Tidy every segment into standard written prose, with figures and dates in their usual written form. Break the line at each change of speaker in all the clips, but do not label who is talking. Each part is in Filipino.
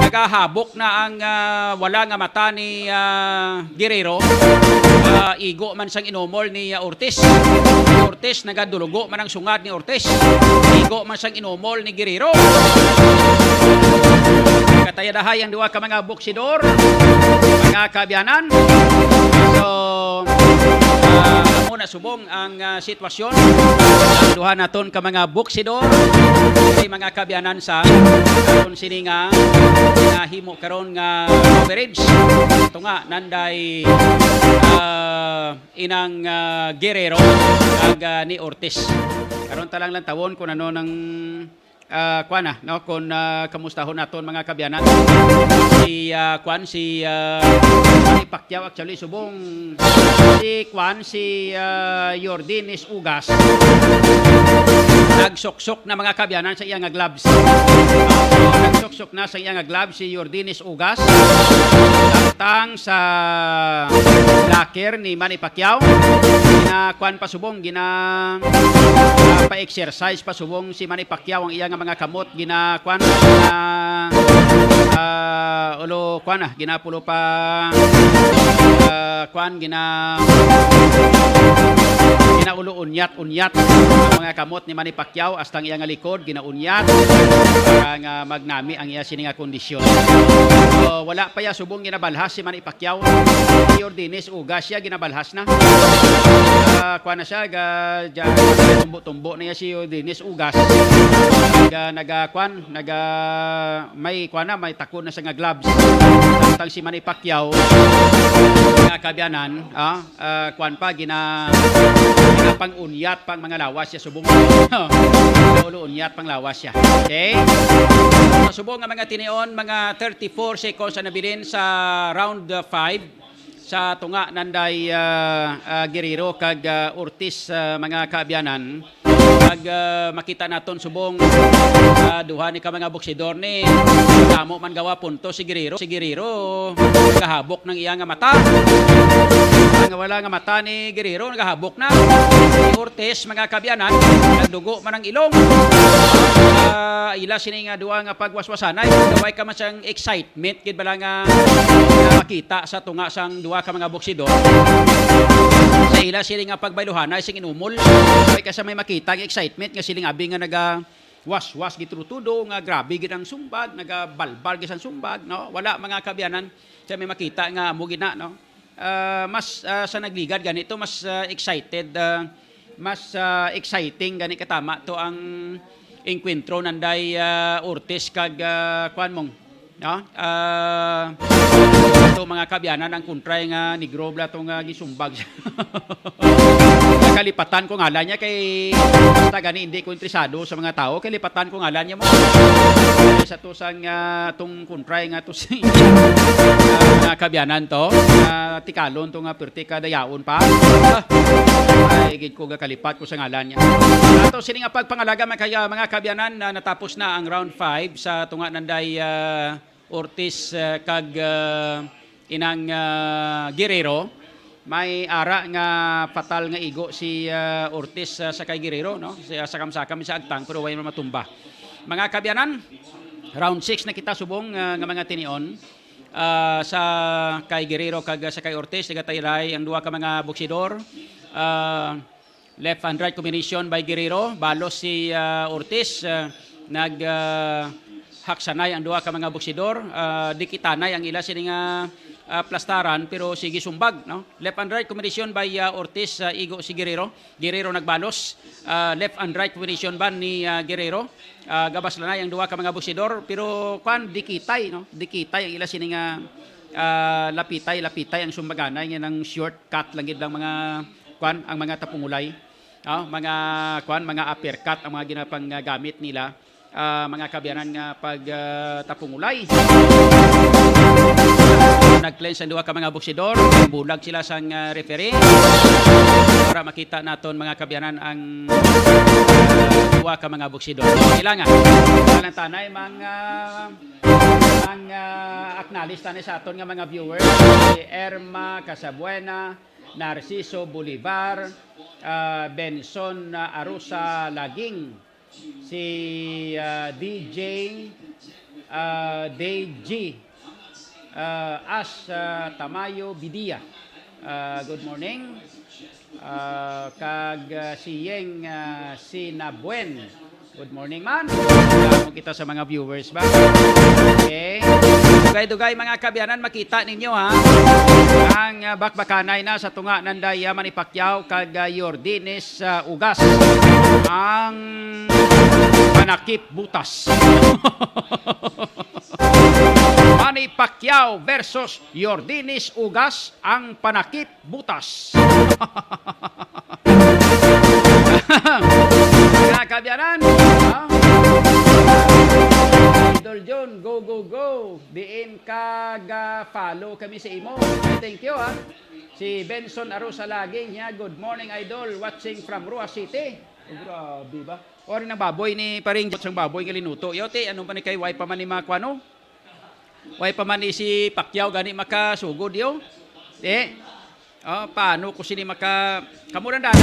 nagahabok na ang wala nga mata ni Guerrero. Igo man sang inomol ni Ortiz. Ortiz nagadulugo man ang sungad ni Ortiz. Igo man sang inomol ni Guerrero. Katayadahay ang duwa ka mga boksidor, mga kaabyanan. So, amo na subong ang sitwasyon. Ang duha naton ka mga boksidor, kay mga kaabyanan sa aton sini nga nahimo karon nga coverage. Ito nga nanday inang Guerrero ag ni Ortiz. Karon talang lang tawon kung ano nang Kwan no, kung kamustahon naton mga kabyanan. Si Manny Pacquiao actually subong si Yordenis Ugas nagsuksok na mga kabyanan sa iyang gloves. Nagsuksok na sa iyang gloves si Yordenis Ugas tang sa locker ni Manny Pacquiao. Kwan pasubong pa-exercise pasubong si Manny Pacquiao ang iyang mga kamot ginakwan ginapulo pa ginaulo unyat ang mga kamot ni Manny Pacquiao hasta ang iyang likod ginaunyat para magnami ang iya sininga kondisyon. So, wala pa ya subong ginabalhas si Manny Pacquiao. Si Yordenis Ugas siya ginabalhas na. Kuan na siya tumbo niya si Yordenis Ugas. May takon na sa nga gloves. Tang si Manny Pacquiao nga kabyanan, pang-unyat pang mga lawas siya subong. Unyat pang lawas siya. Okay? Subong nga mga tinion, mga 34 seconds na nabilin sa round 5 sa tunga nanday Guerrero kag Ortiz mga kaabyanan. Pag makita naton subong duha ni ka mga boksidor ni kamo man gawa punto si Guerrero nagahabok ng iya nga mata. Ang wala nga mata ni Guerrero nagahabok na. Si Ortiz mga kabyanan nagdugo man ang ilong. Ila sini nga duha nga pagwaswasanay gaway ka man sang excitement gid bala nga makita sa tunga sang duha ka mga boksidor. Sa ila sini nga pagbayluhanay sing inumol gaway ka sa may makita ang excitement nga siling abi nga was gitrutudo nga grabe gid ang sumbag nagabalbal gid ang sumbag no wala mga kabyanan sa may makita nga amo gid na no mas sa nagligad ganito mas excited mas exciting gani katama to ang enkwentro nanday Ortiz kag kwan mong no to mga kabyanan ang kontray nga negro bla to nga gisumbag. Kalipatan ko ngalan niya kay basta gani hindi ko interesado sa mga tao kay lipatan ko ngalan niya mo sa to sang tong kontray nga to si mga kabyanan to tikalon to nga perti kadayaon pa ay gid ko kalipat ko sa ngalan niya. Ato sini nga pagpangalaga mga kabyanan natapos na ang round 5 sa tunga nanday Ortiz kag inang Guerrero. May ara nga fatal nga igo si Ortiz sa kay Guerrero no sakam-sakam sa agtang pero way matumba. Mga kabyanan round 6 na kita subong nga mga tinion sa kay Guerrero kag sa kay Ortiz nagatayray ang duha ka mga boksidor. Left and right combination by Guerrero balos si Ortiz haksanay ang duha ka mga boksidor dikitanay ang ila sini nga plastaran pero sige sumbag no left and right combination by Ortiz igo si Guerrero nagbalos left and right combination ban ni Guerrero gabas lanay ang duha ka mga boksidor pero kwan dikitay ang ila sini nga lapitay ang sumbaganay nga ng shortcut lang gid lang mga kwan ang mga tapungulay mga kwan mga uppercut ang mga ginapang gamit nila mga kabyanan nga pag tapungulay. Nag-cleanse ang duha ka mga boksidor, bulag sila sang referee para makita naton mga kabyanan ang duha ka mga boksidor. Kailangan tanay mga acknowledge tanay sa aton nga mga viewers si Erma Casabuena, Narciso Bolivar, Benson Arusa Laging, si DJ Day G. Ash Tamayo Bidia. Good morning. Kag siyeng Sinabuen. Good morning man. Salamat kita sa mga viewers ba. Okay. Dugay-dugay mga kabyanan, makita ninyo ha. Ang bakbakanay na sa tunga ng Manny Pacquiao kag Yordenis Ugas. Ang panakip butas. Manny Pacquiao versus Yordenis Ugas, ang panakip butas. Mga kabyanan, Idol John, go, go, go. Diin follow kami sa imo. Thank you ha. Si Benson Arosa Laging, good morning Idol, watching from Rua City. Grabe ba? Ori ng baboy ni paring sang baboy kalinuto. Yote, anong pa ni kay way pa man ni makwano? Way pa man ni si Pacquiao gani makasugod yo. Paano ko sini kamuran dana?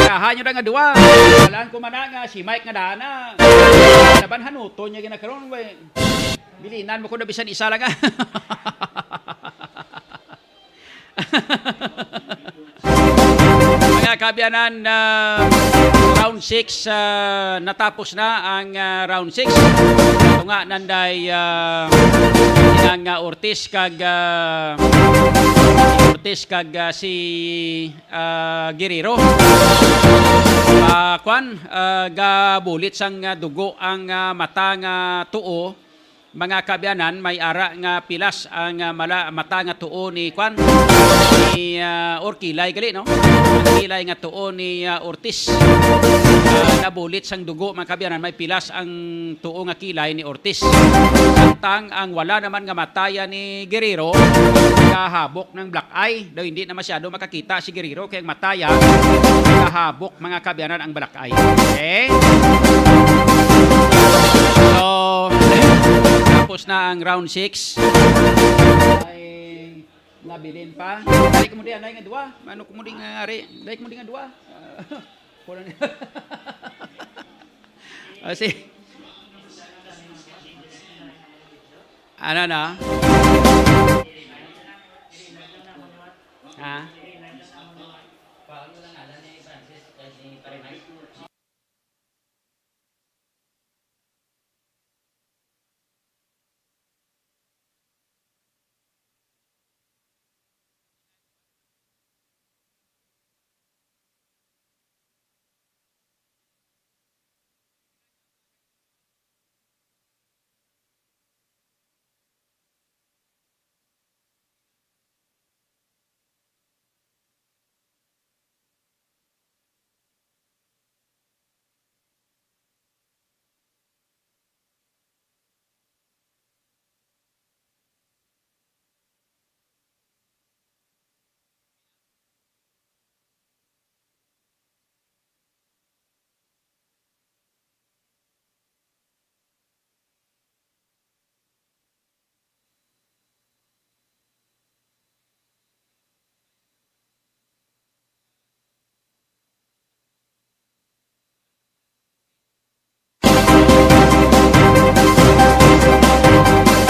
Hanyo na nga duwa. Walaan ko man nga si Mike nga dana. Laban hanuto niya ginakaroon. Bilinan mo ko na bisan isa lang nga. Mga kabyanan, round 6 natapos na ang round 6. Ito nga nanday ang Ortiz kag si Guerrero. Gabulit sang dugo ang mata nga tuo. Mga kabyanan, may ara nga pilas ang mata nga tuo ni Kilay gali no. Ang kilay nga tuo ni Ortiz. Nabulit sang dugo mga kabyanan, may pilas ang tuo nga kilay ni Ortiz. Samtang ang wala naman nga mataya ni Guerrero, kahabok ng black eye. Daw hindi na masyado makakita si Guerrero kaya ang mataya kahabok mga kabyanan ang black eye. Okay? So, tapos na ang round 6. Ay nabilin pa. Dahil mo diyan nga dua. Ano ko mo di nga ari? Dahil mo di nga dua. Si ano na? Ha?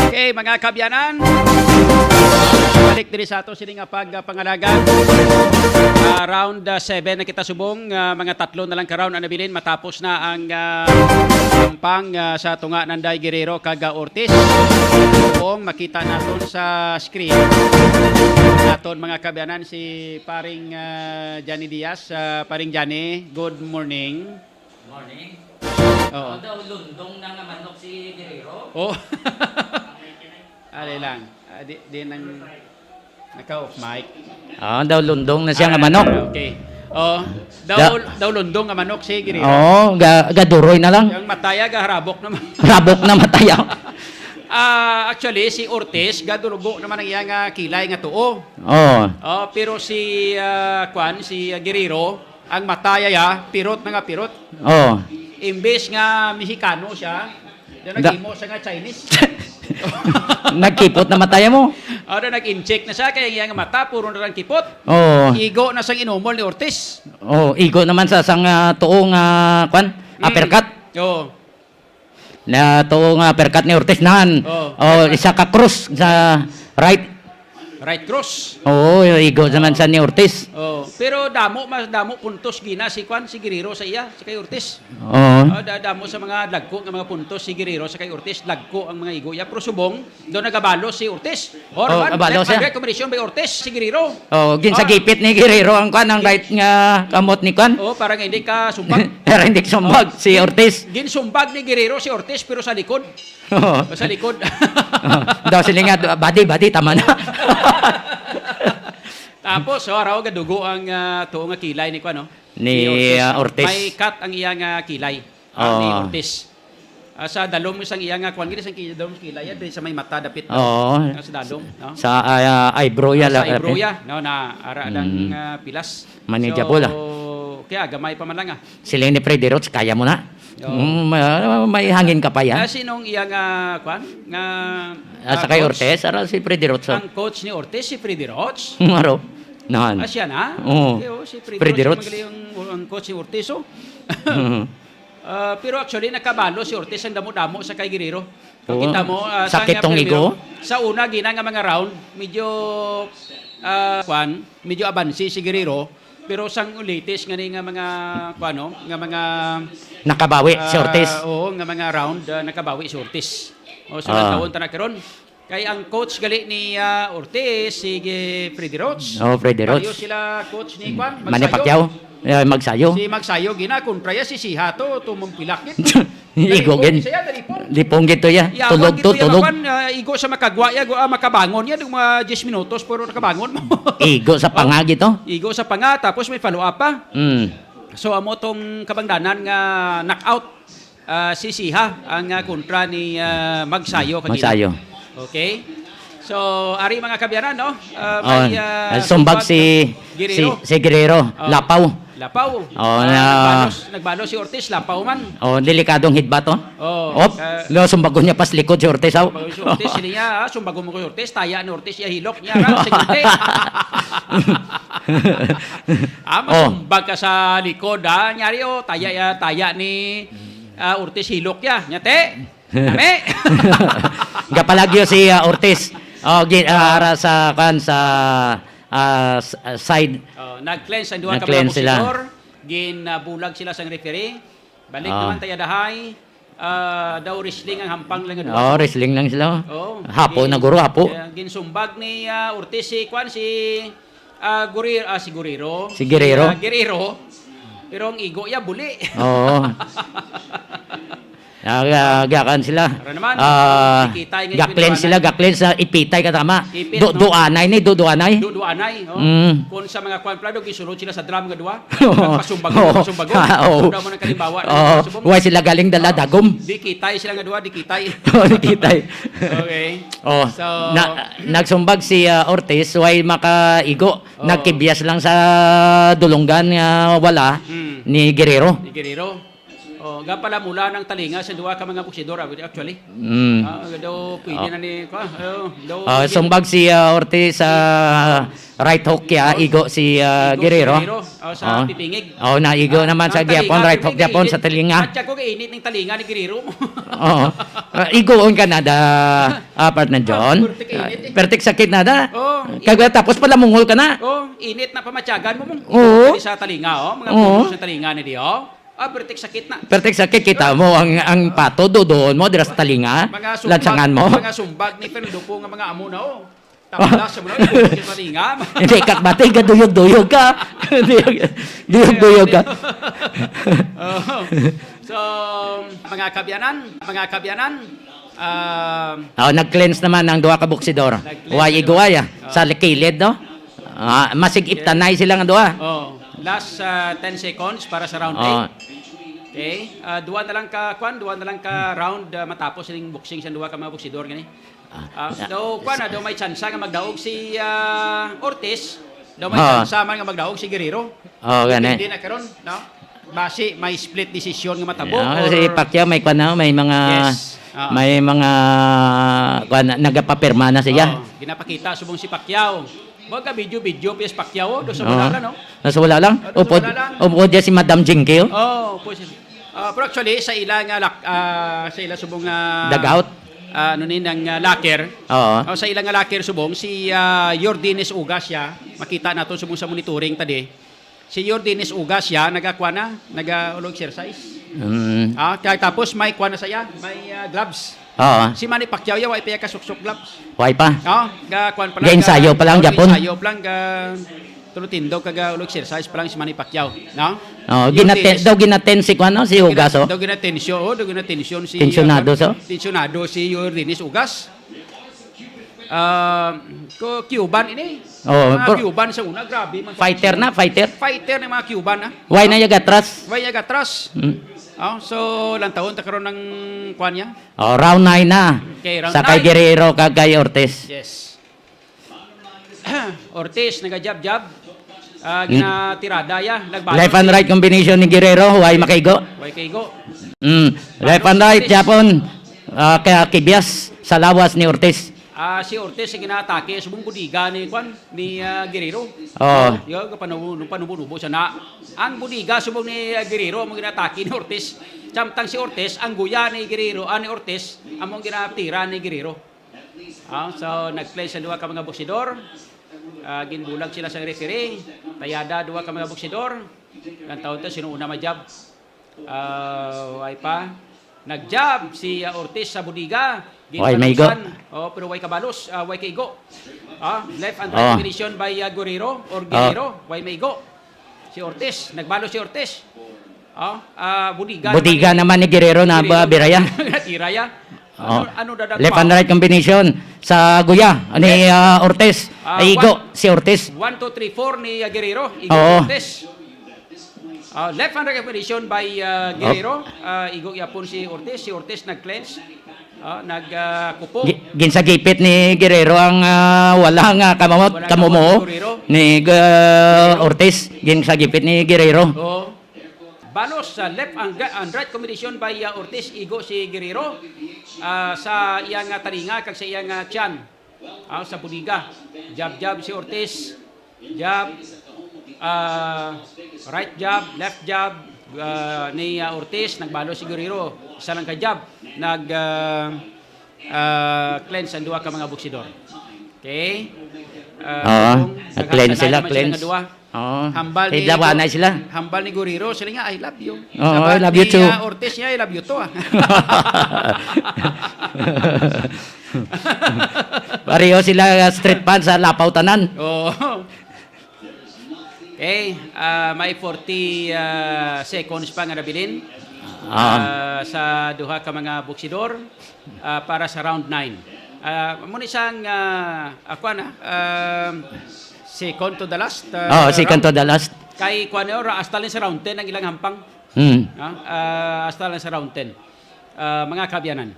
Okay, mga kabyanan, balik diri sa ato sini nga pagpangalagan. Round 7 na kita subong, mga tatlo na lang ka-round ang nabilin matapos na ang kampang sa tunga ng Day Guerrero kag Ortiz. Kung makita naton sa screen naton mga kabyanan si paring Johnny Diaz, paring Johnny, good morning.
Morning.
Oo.
Daw lundong na nga manok si Guerrero.
Oh. Ali lang. Di nang naka-off mic.
Daw lundong na siya nga manok.
Okay. Oh, daw lundong nga manok si Guerrero.
Gaduroy na lang.
Yung mataya harabok naman.
Rabok na mataya.
Actually si Ortiz gadurugo naman ang iyang kilay nga tuo. Pero si si Guerrero ang mataya pirot na nga pirot. Imbes nga Mexicano siya, nag-imo siya nga Chinese.
Nagkipot na mataya mo.
Nag-incheck na siya, kaya nga mata, puro na lang kipot. Igo na siyang inumol ni Ortiz.
Igo naman sa sang tuong uppercut. Na to nga perkat ni Ortiz nahan.
Oh.
Isa ka cross sa right.
Right cross.
Oo, igo naman sa ni Ortiz.
Oh, pero mas damo puntos gina si Guerrero sa iya, si kay Ortiz.
Oo.
Damo sa mga lagko nga mga puntos si Guerrero sa kay Ortiz, lagko ang mga igo. Ya pero subong do nagabalo si Ortiz.
nagabalo siya.
Combination by Ortiz si Guerrero.
Oh, gin sa gipit ni Guerrero ang kwan ang right nga kamot ni kwan.
Oh, parang hindi ka sumbag.
Pero hindi sumbag si Ortiz.
Ginsumbag ni Guerrero si Ortiz pero sa likod.
Oo.
Sa likod.
Daw sila nga badi tama na.
Tapos raw gadugo ang tuo nga kilay ni kuno.
Ni Ortiz.
May cut ang iyang kilay ni Ortiz. Sa dalom isang iyang kwan gid isang kilay diri sa may mata dapit.
Oo.
Sa dalom, no?
Sa eyebrow ya
Sa eyebrow ya, no, na ara lang pilas.
Manageable,
kaya gamay pa man lang
Sila ni Freddy Roach, kaya mo na. May hangin ka pa yan.
Sinong iyang kwan nga
Sa kay Ortiz, aral si Freddy Roach.
ang coach ni Ortiz si Freddy Roach.
Maro. Nahan.
Siya na?
Oo.
Si
Freddy Roach.
Magaling ang coach ni Ortiz. Pero actually, nakabalo si Ortiz ang damo-damo sa kay Guerrero. Kita mo,
sakit tong igo?
Sa una, gina nga mga round, medyo, medyo abansi si Guerrero. Pero sang latest nga ni nga mga, nga mga...
Nakabawi si Ortiz.
Oo, nga mga round, nakabawi si Ortiz. So, nagtawon ta na karon. Kay ang coach gali ni Ortiz, si Freddy Roach.
Freddy Roach.
Pareho sila coach ni Juan
Manny Pacquiao. Magsayo.
Si Magsayo gina kontra ya si Sihato tumumpilakit.
Igogin. Lipong gito ya. Tulog to, tulog.
Igo sa makagwa ya, makabangon ya ng mga 10 minutos pero nakabangon mo.
Igo sa panga gito.
Igo sa panga tapos may follow up pa. So amo tong kabangdanan nga knockout si Siha ang kontra ni Magsayo kanina.
Magsayo.
Okay? So, ari mga kabyanan, no?
Sumbag si Guerrero. Lapaw.
Nagbalo si Ortiz, lapaw man.
Delikadong hidba to. Sumbago niya pas likod si Ortiz.
Sumbago si Ortiz, sila niya, sumbago mo ko si Ortiz, taya ni Ortiz, hilok niya, sige. Masumbag ka sa likod, nyari taya ni Ortiz, hilok ya, nyate. Dami.
Gapalagyo si Ortiz. Ara sa side.
Nag-cleanse ang duha ka mga boxer. Ginabulag sila sa referee. Balik naman tayo dahay. Daw wrestling ang hampang lang.
Wrestling lang sila. Hapo na guro, hapo.
Ginsumbag ni Ortiz si Guerrero.
Si Guerrero.
Guerrero. Pero ang igo ya buli.
Gakan sila. Gaklen sila, sa ipitay katama. Duanay.
Duanay. Kung sa mga kwan plado, gisulod sila sa drum nga duwa. Pasumbago. Daw mo ng kalimbawa.
Huwag sila galing dala dagom.
Di kitay sila nga duwa, di kitay.
Di kitay.
Okay.
Nagsumbag si Ortiz, huwag makaigo. Nagkibyas lang sa dulunggan nga wala ni Guerrero.
Pala mula ng talinga sa duwa ka mga buksidor actually. Daw pwede na ni
sumbag si Ortiz sa right hook ya, igo si Guerrero.
Sa pipingig.
Naigo naman sa Japon, right hook Japon sa talinga.
Atya ko kainit ng talinga ni Guerrero.
Igoon ka na da partner John. Pertik sakit na da. Tapos pala mungol ka na.
Init na pamatyagan mo sa talinga, mga puno sa talinga ni Dio. Pertik sakit na.
Pertik sakit, kita mo ang pato doon mo dira sa talinga. Lansangan mo.
Mga sumbag ni Fernando po nga mga amo na Tapos sa mga sa talinga.
Hindi kat batay ka duyog ka. Duyog ka.
So, mga kabyanan,
nag-cleanse naman ang duha ka boksidor. Huwag iguaya sa kilid, no? Masigip tanay sila nga duha. Last
10 seconds para sa round 8. Okay? Duwa na lang ka round matapos yung boxing sa duwa ka mga boksidor gani. Daw may chance nga magdaog si Ortiz. Daw may chance man nga magdaog si Guerrero.
Gani.
Hindi na karon, no? Base may split decision nga matabo.
Si Pacquiao may may mga nagapapirma na siya.
Ginapakita subong si Pacquiao. Baga video PS Pacquiao do sa wala no.
Nasa wala lang. Upod dia si Madam Jingkil.
Pues Pero actually, sa ilang, sa ilang subong
Dugout?
ng locker,
Oo.
sa ilang locker subong, si Yordinis Ugas siya, makita nato subong sa monitoring tadi, si Yordinis Ugas siya, nagakwa na, nag-ulog exercise. Kaya tapos may kwa na saya, may gloves.
Oo.
Si Manny Pacquiao ya, wala pa kasuksok gloves.
Why pa?
Kwan pa lang.
Ga-ensayo pa lang, Japon.
Ensayo pa lang, tulutindaw kaga ulog exercise pa lang si Manny Pacquiao, no?
Ginaten si Kwano, si Ugas, oh.
Daw ginatensyon si
Tensyonado, so?
Tensyonado si Yordinis Ugas. Cuban ini. Mga Cuban sa una, grabe man.
Fighter na, fighter.
Fighter ng mga Cuban, ha?
Why na yagatras?
Why yagatras? So, ilang taon karon ng kwan niya?
Round 9 na.
Okay, round
Sa kay
9.
Guerrero, kay Ortiz.
Yes. Ortiz, nagajab-jab. Ginatirada ya.
Left and right combination ni Guerrero, why makaigo?
Why kaigo?
Left and right, Japon. Kaya kibyas sa lawas ni Ortiz.
Si Ortiz ang ginaatake subong budiga ni kwan ni Guerrero. Yo panubo siya na. Ang budiga subong ni Guerrero ang ginatake ni Ortiz. Samtang si Ortiz ang guya ni Guerrero, ni Ortiz among ginatira ni Guerrero. So nag-play sa duha ka mga boksidor. Ginbulag sila sa referee. Tayada duha ka mga boksidor. Ang taon to sino una ma-jab? Ay pa. Nag-jab si Ortiz sa budiga.
Why may go?
Pero why kabalos, why kaigo. Left and right combination by Guerrero or Guerrero, why may go. Si Ortiz, nagbalos si Ortiz.
Budiga naman ni Guerrero na biraya.
Tiraya. Ano dadag
Left and right combination sa guya ni Ortiz. Igo si Ortiz.
1, 2, 3, 4 ni Guerrero, igo Ortiz. Left hand right combination by Guerrero, igo yapon si Ortiz. Si Ortiz nag-clench. Nagkupo.
Ginsagipit ni Guerrero ang walang kamumo ni Ortiz. Ginsagipit ni Guerrero.
Balos sa left and right combination by Ortiz, igo si Guerrero sa iyang talinga kag sa iyang tiyan. Sa budiga. Jab si Ortiz. Jab. Right jab, left jab ni Ortiz, nagbalo si Guerrero. Isa lang ka jab, cleanse ang duha ka mga boksidor. Okay?
Cleanse sila, cleanse.
Hambal ni
sila.
Hambal ni Guerrero, sila nga, I love you.
I love you too.
Ortiz niya, I love you too.
Pareho sila street fans sa Lapaw Tanan.
Okay, may 40 seconds pa nga nabilin sa duha ka mga boksidor para sa round 9. Muna isang second to the last.
Second to the last.
Kay hasta lang sa round 10 ang ilang hampang. Hasta lang sa round 10. Mga kabyanan.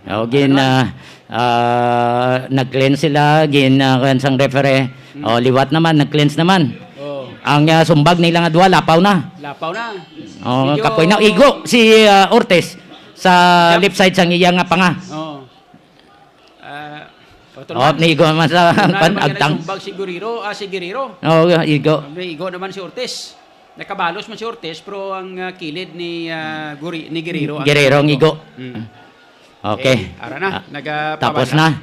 Nag-cleanse sila, sang referee. Liwat naman, nag-cleanse naman. Ang sumbag nila nga duha, lapaw na.
Lapaw na.
Kapoy na. Igo si Ortiz sa left side sang iyang panga. Nigo naman sa agtang.
Sumbag si Guerrero.
Igo.
Igo naman si Ortiz. Nakabalos man si Ortiz, pero ang kilid ni Guerrero.
Guerrero ang igo. Okay.
Ara na.
Tapos na.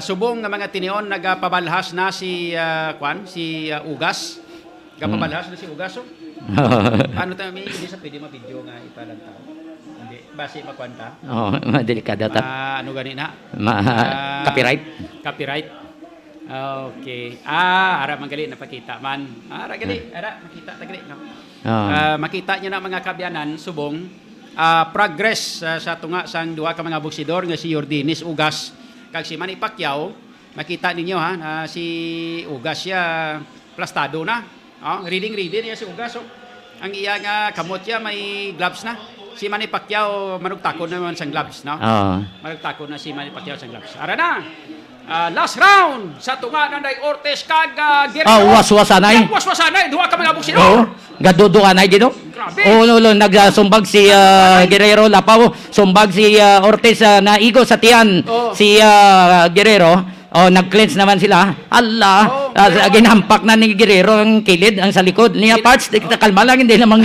Subong nga mga tinion, nagapabalhas na si Ugas. Nagapabalhas na si Ugas. Ano tayo, hindi sa pwede ma-video nga ipalang tao. Hindi. Basi makwanta.
Delikado ta.
Ano gani na?
Copyright.
Copyright. Okay. Ara manggali napakita man. Ara gali, makita tagali no. Makita niyo na mga kabyanan subong progress sa tunga sang duha ka mga boksidor nga si Yordinis Ugas kag si Manny Pacquiao. Makita ninyo na si Ugas siya plastado na. Reading niya si Ugas. Ang iyang kamot niya may gloves na. Si Manny Pacquiao manugtakon naman sang gloves, no? Manugtakon na si Manny Pacquiao sang gloves. Ara na. Last round sa tunga ng Ortiz kag Guerrero.
Waswasanay.
Waswasanay, duha ka mga boksidor.
Gaduduanay gino.
Grabe.
Nagsumbag si Guerrero lapaw, sumbag si Ortiz na igo sa tiyan. Si Guerrero. Nag-cleanse naman sila. Allah, ginhampak na ni Guerrero ang kilid, ang sa likod. Niya parts, kalma lang, hindi namang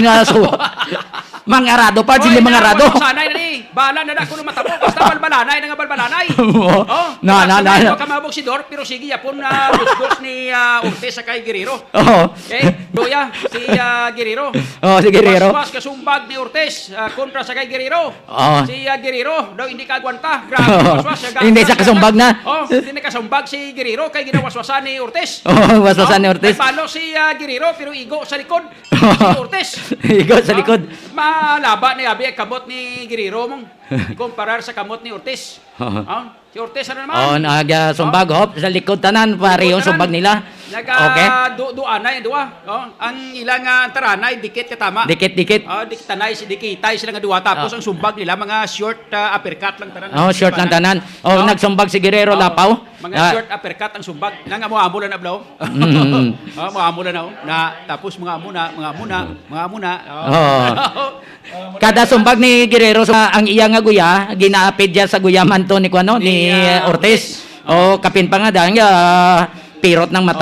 Mangarado pa, sila mangarado.
Sanay na ni. Bala na ako nung matabo. Basta balbalanay na nga balbalanay.
Oo. Na.
Kamabog si Dor, pero sige, yapon na gustos ni Ortiz sa kay Guerrero.
Oo.
Okay? Doya, si Guerrero.
Oh, si Guerrero.
Pas kasumbag ni Ortiz kontra sa kay Guerrero.
Oo.
Si Guerrero, daw hindi kagwanta. Grabe, waswas.
Hindi sa kasumbag na.
Oh, hindi na kasumbag si Guerrero kay ginawaswasan ni Ortiz.
Oh, waswasan ni Ortiz.
Nagpalo si Guerrero pero igo sa likod. Si Ortiz.
Igo sa likod.
Malaba ni Abi kamot ni Guerrero mong. Ikumparar sa kamot ni Ortiz. Si Ortiz ano naman?
Oh, nag-sumbag, hop, sa likod tanan, pare yung sumbag nila. Okay.
Duanay, dua. Ang ilang taranay, dikit katama.
Dikit-dikit.
Dikitay sila nga duwa. Tapos ang sumbag nila, mga short uppercut lang tanan.
Oh, short lang tanan. Oh, nagsumbag si Guerrero Lapaw.
Mga short uppercut ang sumbag. Nang amo lang na blaw. Amo lang na. Tapos mga amuna.
Kada sumbag ni Guerrero ang iya nga guya, ginaapid niya sa guyaman to ni Ortiz. Oh, kapin pa nga dahil pirot ng mata.